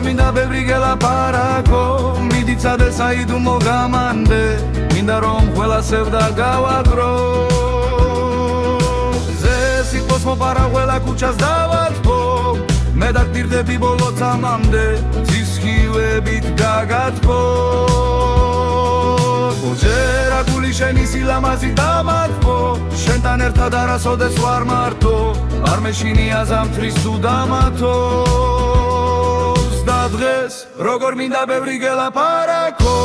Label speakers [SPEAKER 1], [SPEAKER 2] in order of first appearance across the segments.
[SPEAKER 1] მინდა ბევრი გელაპარაკო, მიდიცადე საიდუმლო გამანდე, მინდა რომ ყველა სევდა გავაკრო. ზესიტყოს მოპარა ყველა ქუჩას დავათბო, მე დაგდირდები ბოლო წამამდე, ცისხივებით გაგათბო. ჯერა გული შენი სილამაზი დამათბო, შენთან ერთად არასოდეს ვარ მარტო, არ მეშინია ზამთრის თუ დამათოს და დღეს როგორ მინდა ბევრი გელაპარაკო,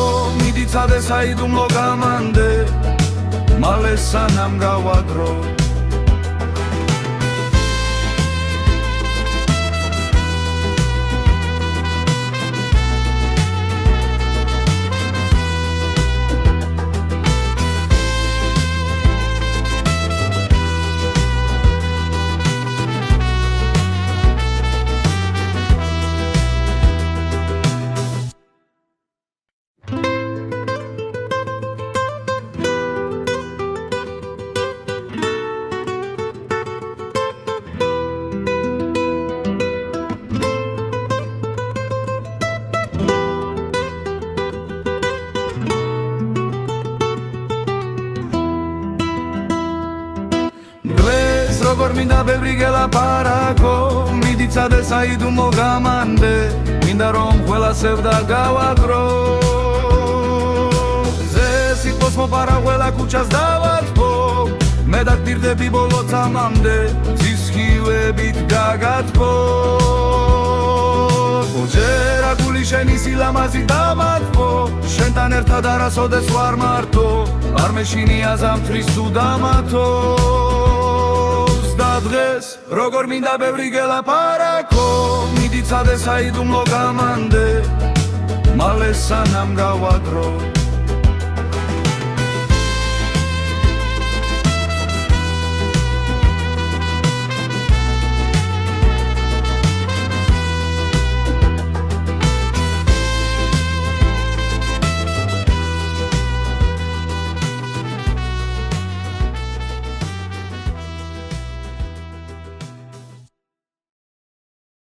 [SPEAKER 1] მიდიცადე საიდუმლო გამანდე, მალე სანამ გავაკრო. როგორ მინდა ბევრი გელაპარაკო, მიდიცადე საიდუმლო გამანდე, მინდა რომ ყველა სევდა გავაკრო. ზესიტყოს მოპარა ყველა ქუჩას დავათბო, მე დაგდირდები ბოლო წამამდე, ცისხივებით გაგათბო. ჯერა გული შენი სილამაზი დამათბო, შენთან ერთად არასოდეს ვარ მარტო, არ მეშინია ზამთრის თუ დამათოს და დღეს როგორ მინდა ბევრი გელაპარაკო, მიდიცადე საიდუმლო გამანდე, მალე სანამ გავაკრო.